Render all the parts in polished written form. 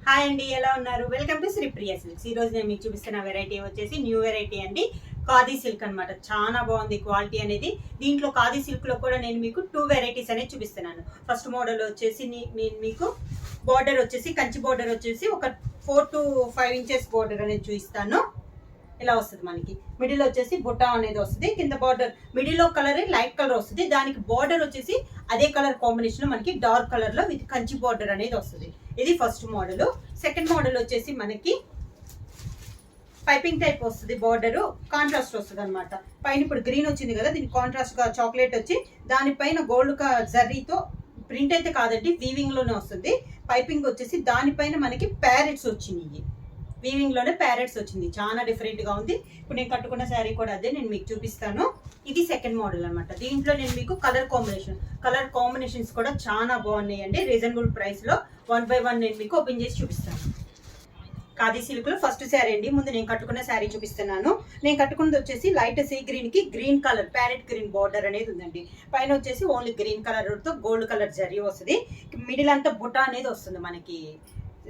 Hi అండి, ఎలా ఉన్నారు? Welcome to Sripriya silks. ఈ రోజు నేను మీకు చూపిస్తున్న వెరైటీ వచ్చేసి న్యూ వెరైటీ అండి. ఖాదీ సిల్క్ అనమాట. చాలా బాగుంది క్వాలిటీ అనేది. దీంట్లో ఖాదీ సిల్క్ లో కూడా నేను మీకు 2 వెరైటీస్ అనేది చూపిస్తున్నాను. ఫస్ట్ మోడల్ వచ్చేసి నేను మీకు బార్డర్ వచ్చేసి కంచి బార్డర్ వచ్చేసి ఒక 4 to 5 ఇంచెస్ బార్డర్ అనేది చూపిస్తాను. ఇలా వస్తుంది మనకి. మిడిల్ వచ్చేసి బుట్ట అనేది వస్తుంది. కింద border middle colour light colour వస్తుంది. దానికి బార్డర్ వచ్చేసి అదే కలర్ కాంబినేషన్ మనకి డార్క్ కలర్ లో విత్ కంచి బార్డర్ అనేది వస్తుంది. ఇది ఫస్ట్ మోడల్. సెకండ్ మోడల్ వచ్చేసి మనకి పైపింగ్ టైప్ వస్తుంది. బార్డర్ కాంట్రాస్ట్ వస్తుంది అనమాట. పైన ఇప్పుడు గ్రీన్ వచ్చింది కదా, దీనికి కాంట్రాస్ట్ గా చాక్లెట్ వచ్చి దానిపైన గోల్డ్ జర్రీతో ప్రింట్ అయితే కాదండి, వీవింగ్ లోనే వస్తుంది. పైపింగ్ వచ్చేసి దానిపైన మనకి ప్యారెట్స్ వచ్చినాయి. వీవింగ్ లోనే ప్యారెట్స్ వచ్చింది. చాలా డిఫరెంట్ గా ఉంది. ఇప్పుడు నేను కట్టుకున్న శారీ కూడా అదే నేను మీకు చూపిస్తాను. ఇది సెకండ్ మోడల్ అనమాట. దీంట్లో నేను మీకు కలర్ కాంబినేషన్స్ కూడా చాలా బాగున్నాయి అండి. రీజనబుల్ ప్రైస్ లో 1 by 1 నేను మీకు ఓపెన్ చేసి చూపిస్తాను. ఖాదీ సిల్క్ లో ఫస్ట్ శారీ అండి. ముందు నేను కట్టుకున్న శారీ చూపిస్తున్నాను. నేను కట్టుకున్నది వచ్చేసి లైట్ సీ గ్రీన్ కి green colour parrot green border అనేది ఉందండి. పైన వచ్చేసి ఓన్లీ గ్రీన్ కలర్ తో గోల్డ్ కలర్ జరీ వస్తుంది. మిడిల్ అంతా బుట్ట అనేది వస్తుంది మనకి.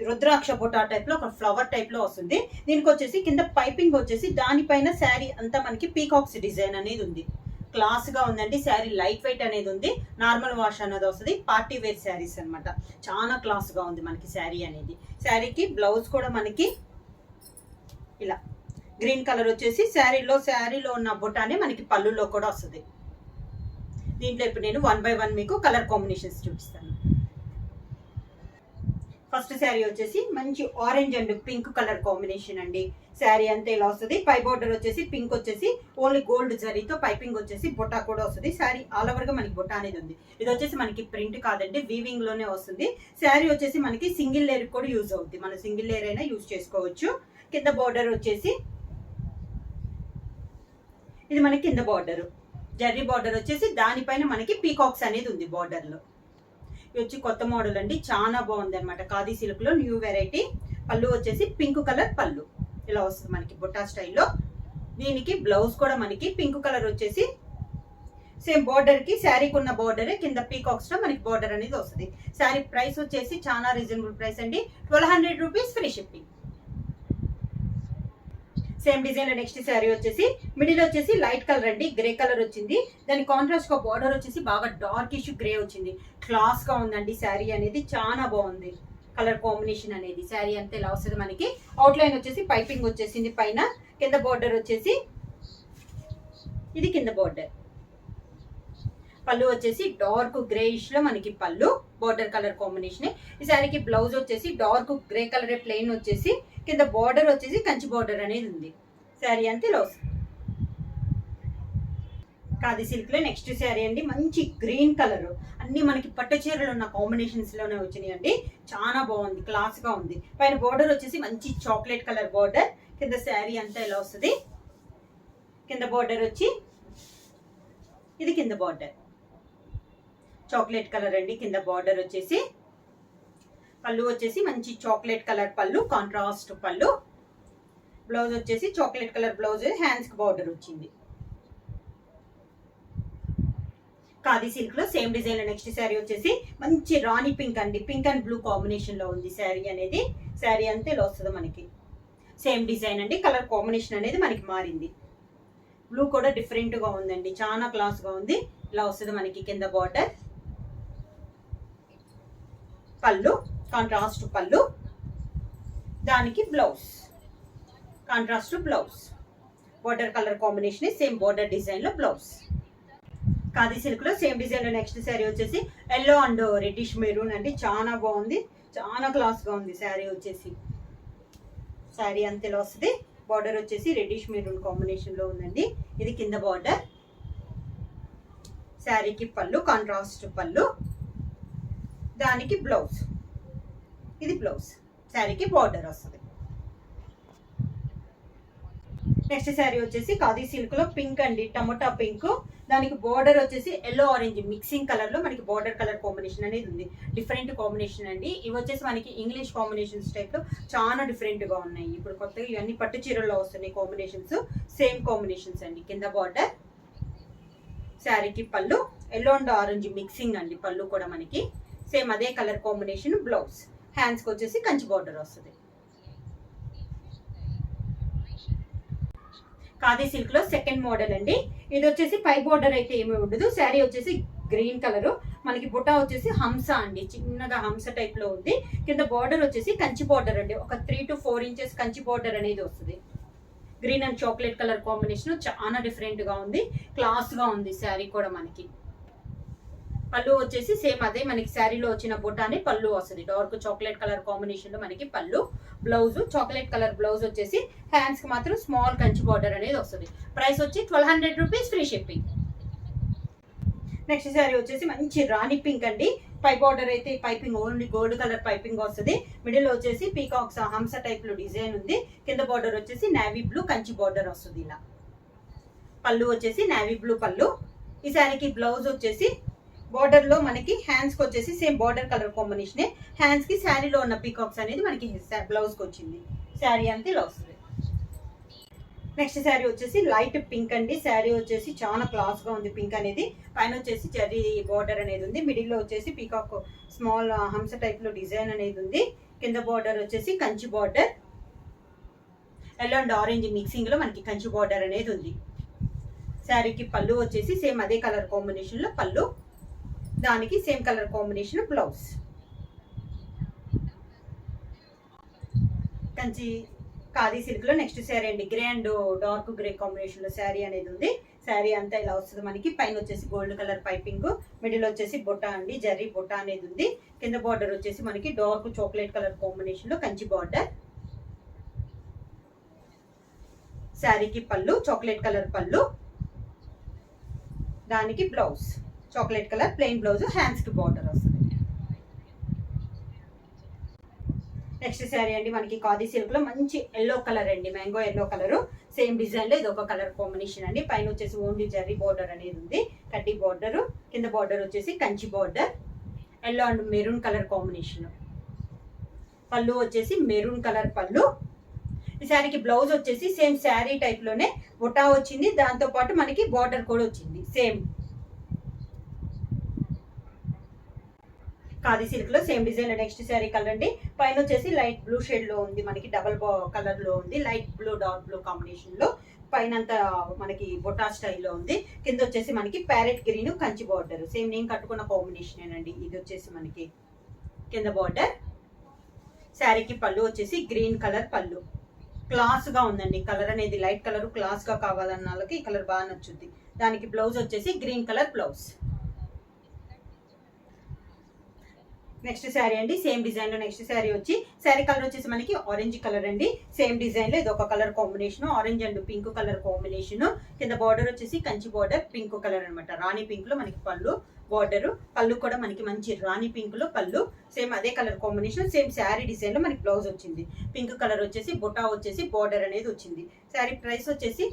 రుద్రాక్ష బుట్ట టైప్ లో ఒక ఫ్లవర్ టైప్ లో వస్తుంది. దీనికి వచ్చేసి కింద పైపింగ్ వచ్చేసి దానిపైన శారీ అంతా మనకి పీకాక్స్ డిజైన్ అనేది ఉంది. క్లాస్ గా ఉందండి. శారీ లైట్ వెయిట్ అనేది ఉంది. నార్మల్ వాష్ అనేది వస్తుంది. పార్టీ వేర్ శారీస్ అనమాట. చాలా క్లాస్ గా ఉంది మనకి శారీ అనేది. శారీకి బ్లౌజ్ కూడా మనకి ఇలా గ్రీన్ కలర్ వచ్చేసి శారీలో ఉన్న బుట్టానే మనకి పళ్ళులో కూడా వస్తుంది. దీంట్లో ఇప్పుడు నేను 1 by 1 మీకు కలర్ కాంబినేషన్స్ చూపిస్తాను. ఫస్ట్ శారీ వచ్చేసి మంచి orange and pink colour combination అండి. శారీ అంతా ఇలా వస్తుంది. పై బోర్డర్ వచ్చేసి పింక్ వచ్చేసి ఓన్లీ గోల్డ్ జరీతో పైపింగ్ వచ్చేసి బుట్ట కూడా వస్తుంది. శారీ ఆల్ ఓవర్ గా మనకి బుట్ట అనేది ఉంది. ఇది వచ్చేసి మనకి ప్రింట్ కాదండి, వీవింగ్ లోనే వస్తుంది. శారీ వచ్చేసి మనకి సింగిల్ లేయర్ కూడా యూజ్ అవుతుంది. మన సింగిల్ లేయర్ అయినా యూజ్ చేసుకోవచ్చు. కింద బోర్డర్ వచ్చేసి ఇది మనకి కింద బోర్డర్ జరీ బోర్డర్ వచ్చేసి దానిపైన మనకి పీకాక్స్ అనేది ఉంది బోర్డర్ లో. ఇది వచ్చి కొత్త మోడల్ అండి. చాలా బాగుంది అనమాట. ఖాదీ సిల్క్ లో న్యూ వెరైటీ. పళ్ళు వచ్చేసి పింక్ కలర్ పళ్ళు ఇలా వస్తుంది మనకి బుట్టా స్టైల్లో. దీనికి బ్లౌజ్ కూడా మనకి పింక్ కలర్ వచ్చేసి సేమ్ బార్డర్ కి శారీకి ఉన్న బార్డర్ కింద పీకాక్స్ లో మనకి బార్డర్ అనేది వస్తుంది. శారీ ప్రైస్ వచ్చేసి చాలా రీజనబుల్ ప్రైస్ అండి. 1200 rupees free shipping. Same design లో నెక్స్ట్ శారీ వచ్చేసి మిడిల్ వచ్చేసి లైట్ కలర్ అండి, గ్రే కలర్ వచ్చింది. దాని కాంట్రాస్ట్ గా బార్డర్ వచ్చేసి బాగా డార్కిష్ గ్రే వచ్చింది. క్లాస్ గా ఉందండి శారీ అనేది. చాలా బాగుంది కలర్ కాంబినేషన్ అనేది. శారీ అంతా ఇలా వస్తుంది మనకి. అవుట్ లైన్ వచ్చేసి పైపింగ్ వచ్చేసింది పైన. కింద బార్డర్ వచ్చేసి ఇది కింద బార్డర్. పళ్ళు వచ్చేసి డార్క్ గ్రేయిష్ లో మనకి పళ్ళు బార్డర్ కలర్ కాంబినేషన్. ఈ శారీకి బ్లౌజ్ వచ్చేసి డార్క్ గ్రే కలర్ ప్లెయిన్ వచ్చేసి కింద బార్డర్ వచ్చేసి కంచి బార్డర్ అనేది ఉంది. శారీ అంతే ఇలా వస్తుంది. ఖాదీ సిల్క్ లో నెక్స్ట్ శారీ అండి. మంచి గ్రీన్ కలర్ అన్ని మనకి పట్టు చీరలు ఉన్న కాంబినేషన్స్ లోనే వచ్చినాయి అండి. చాలా బాగుంది, క్లాస్ గా ఉంది. పైన బార్డర్ వచ్చేసి మంచి చాక్లెట్ కలర్ బార్డర్. కింద శారీ అంతా ఇలా వస్తుంది. కింద బార్డర్ వచ్చి ఇది కింద బార్డర్ చాక్లెట్ కలర్ అండి. కింద బార్డర్ వచ్చేసి పళ్ళు వచ్చేసి మంచి చాక్లెట్ కలర్ పళ్ళు, కాంట్రాస్ట్ పళ్ళు. బ్లౌజ్ వచ్చేసి చాక్లెట్ కలర్ బ్లౌజ్, హ్యాండ్స్ కి బార్డర్ వచ్చింది. ఖాదీ సిల్క్ లో సేమ్ డిజైన్ లో నెక్స్ట్ శారీ వచ్చేసి మంచి రాణి పింక్ అండి. పింక్ అండ్ బ్లూ కాంబినేషన్ లో ఉంది శారీ అనేది. శారీ అంతా ఇలా వస్తుంది మనకి. సేమ్ డిజైన్ అండి. కలర్ కాంబినేషన్ అనేది మనకి మారింది. బ్లూ కూడా డిఫరెంట్ గా ఉందండి. చాలా క్లాస్ గా ఉంది. ఇలా వస్తుంది మనకి. కింద బార్డర్, పళ్ళు కాంట్రాస్ట్ పళ్ళు, దానికి blouse contrast blouse. Border colour combination same border design లో బ్లౌజ్. ఖాదీ సిల్క్ లో సేమ్ డిజైన్ లో నెక్స్ట్ శారీ వచ్చేసి ఎల్లో అండ్ రెడ్డిష్ మెరూన్ అండి. చాలా బాగుంది, చాలా క్లాస్ గా ఉంది శారీ వచ్చేసి. శారీ అంతే ఇలా వస్తుంది. బార్డర్ వచ్చేసి రెడ్డిష్ మెరూన్ కాంబినేషన్ లో ఉందండి. ఇది కింద బార్డర్. శారీకి పళ్ళు కాంట్రాస్ట్ పళ్ళు, దానికి బ్లౌజ్. ఇది బ్లౌజ్. శారీకి బార్డర్ వస్తుంది. నెక్స్ట్ శారీ వచ్చేసి ఖాదీ సిల్క్ లో పింక్ అండి, టమోటా పింక్. దానికి బార్డర్ వచ్చేసి ఎల్లో ఆరెంజ్ మిక్సింగ్ కలర్ లో మనకి బార్డర్ కలర్ కాంబినేషన్ అనేది ఉంది. డిఫరెంట్ కాంబినేషన్ అండి. ఇవి వచ్చేసి మనకి ఇంగ్లీష్ కాంబినేషన్స్ టైప్ లో చాలా డిఫరెంట్ గా ఉన్నాయి. ఇప్పుడు కొత్తగా ఇవన్నీ పట్టు చీరల్లో వస్తున్నాయి కాంబినేషన్స్. సేమ్ కాంబినేషన్స్ అండి. కింద బార్డర్, శారీకి పళ్ళు ఎల్లో అండ్ ఆరెంజ్ మిక్సింగ్ అండి. పళ్ళు కూడా మనకి సేమ్ అదే కలర్ కాంబినేషన్. బ్లౌజ్ హ్యాండ్స్కి వచ్చేసి కంచి బార్డర్ వస్తుంది. ఖాదీ సిల్క్ లో సెకండ్ మోడల్ అండి. ఇది వచ్చేసి పై బార్డర్ అయితే ఏమీ ఉండదు. శారీ వచ్చేసి గ్రీన్ కలర్, మనకి బుటా వచ్చేసి హంస అండి, చిన్నగా హంస టైప్ లో ఉంది. కింద బార్డర్ వచ్చేసి కంచి బార్డర్ అండి, ఒక 3 to 4 ఇంచెస్ కంచి బార్డర్ అనేది వస్తుంది. Green and chocolate colour combination చాలా డిఫరెంట్ గా ఉంది, క్లాస్ గా ఉంది శారీ కూడా. మనకి పళ్ళు వచ్చేసి సేమ్ అదే మనకి శారీలో వచ్చిన బుటాని పళ్ళు వస్తుంది. డార్క్ చాక్లెట్ కలర్ కాంబినేషన్ లో మనకి పళ్ళు. బ్లౌజ్ చాక్లెట్ కలర్ బ్లౌజ్ వచ్చేసి హ్యాండ్స్ కి మాత్రం స్మాల్ కంచి బార్డర్ అనేది వస్తుంది. ప్రైస్ వచ్చి 1200 rupees, free shipping. Next sari వచ్చేసి మంచి రాణి పింక్ అండి. పై బార్డర్ అయితే piping only gold colour piping వస్తుంది. మిడిల్ వచ్చేసి పీకాక్స్ హంస టైప్ లో డిజైన్ ఉంది. కింద బార్డర్ వచ్చేసి నేవీ బ్లూ కంచి బార్డర్ వస్తుంది. ఇలా పళ్ళు వచ్చేసి నేవీ బ్లూ పళ్ళు. ఈ శారీకి బ్లౌజ్ వచ్చేసి బార్డర్ లో మనకి హ్యాండ్స్ కి వచ్చేసి same border colour combination. Hands కి శారీలో ఉన్న పీకాక్స్ అనేది మనకి బ్లౌజ్ కి వచ్చింది. శారీ అంతా ఇలా వస్తుంది. నెక్స్ట్ శారీ వచ్చేసి లైట్ పింక్ అండి. శారీ వచ్చేసి చాలా క్లాస్ గా ఉంది. పింక్ అనేది పైన వచ్చేసి జరీ బార్డర్ అనేది ఉంది. మిడిల్ లో వచ్చేసి పీకాక్ స్మాల్ హంస టైప్ లో డిజైన్ అనేది ఉంది. కింద బార్డర్ వచ్చేసి Kanchi border, yellow and orange mixing లో మనకి కంచి బార్డర్ అనేది ఉంది. శారీకి పళ్ళు వచ్చేసి సేమ్ అదే కలర్ కాంబినేషన్ లో పళ్ళు, దానికి same colour combination blouse. Kanchi khadi silk లో నెక్స్ట్ శారీ అండి. Grey and dark grey combination లో శారీ అనేది ఉంది. శారీ అంతా ఇలా వస్తుంది మనకి. పైన వచ్చేసి గోల్డ్ కలర్ పైపింగ్, మిడిల్ వచ్చేసి బొట్ట అండి, జరీ బొట్ట అనేది ఉంది. కింద బార్డర్ వచ్చేసి మనకి డార్క్ చాక్లెట్ కలర్ కాంబినేషన్ లో కంచి బార్డర్. శారీకి పళ్ళు చాక్లెట్ కలర్ పళ్ళు, దానికి blouse chocolate colour plain blouse, hands కి బార్డర్ వస్తుంది. నెక్స్ట్ శారీ అండి మనకి ఖాదీ సిల్క్ లో మంచి ఎల్లో కలర్ అండి, mango yellow colour. Same design లో ఇది ఒక కలర్ కాంబినేషన్ అండి. పైన వచ్చేసి ఓన్లీ జరీ బార్డర్ అనేది ఉంది, కడ్డీ బార్డర్. కింద బార్డర్ వచ్చేసి Kanchi border, yellow and maroon colour combination. పళ్ళు వచ్చేసి మెరూన్ కలర్ పళ్ళు. ఈ శారీకి బ్లౌజ్ వచ్చేసి సేమ్ శారీ టైప్ లోనే బుటా వచ్చింది, దాంతో పాటు మనకి బార్డర్ కూడా వచ్చింది సేమ్. ఖాదీ సిల్క్ లో same design. Next sari colour అండి. పైన వచ్చేసి లైట్ బ్లూ షేడ్ లో ఉంది, మనకి డబల్ కలర్ లో ఉంది, light blue dark blue combination లో. పైన అంతా మనకి బొటా స్టైల్లో ఉంది. కింద వచ్చేసి మనకి parrot green Kanchi border, same నేను కట్టుకున్న కాంబినేషన్ అండి. ఇది వచ్చేసి మనకి కింద బార్డర్. శారీకి పళ్ళు వచ్చేసి గ్రీన్ కలర్ పళ్ళు, క్లాస్ గా ఉందండి. కలర్ అనేది లైట్ కలర్ క్లాస్ గా కావాలన్న వాళ్ళకి ఈ కలర్ బాగా నచ్చుద్ది. దానికి బ్లౌజ్ వచ్చేసి green colour blouse. Next sari అండి సేమ్ డిజైన్ లో. నెక్స్ట్ శారీ వచ్చి శారీ కలర్ వచ్చేసి మనకి ఆరెంజ్ కలర్ అండి. సేమ్ డిజైన్ లో ఇది ఒక colour combination, orange and pink colour combination. కింద బార్డర్ వచ్చేసి కంచి బార్డర్ పింక్ కలర్ అనమాట. రాణి పింక్ లో మనకి పళ్ళు బార్డర్, పళ్ళు కూడా మనకి మంచి రాణి పింక్ లో పళ్ళు. సేమ్ అదే colour combination, same sari design లో మనకి బ్లౌజ్ వచ్చింది. పింక్ కలర్ వచ్చేసి బుటా వచ్చేసి బార్డర్ అనేది వచ్చింది. శారీ ప్రైస్ వచ్చేసి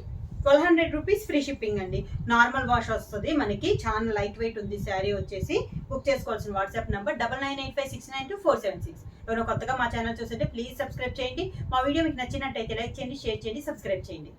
1200 రూపీస్, ఫ్రీ షిప్పింగ్ అండి. నార్మల్ వాష్ వస్తుంది మనకి. చాలా లైట్ వెయిట్ ఉంది శారీ వచ్చేసి. బుక్ చేసుకోవాల్సిన వాట్సాప్ నెంబర్ 9985692476. ఎవరైనా కొత్తగా మా ఛానల్ చూస్తుంటే ప్లీజ్ సబ్స్క్రైబ్ చేయండి. మా వీడియో మీకు నచ్చినట్టయితే లైక్ చేయండి, షేర్ చేయండి, సబ్స్క్రైబ్ చేయండి.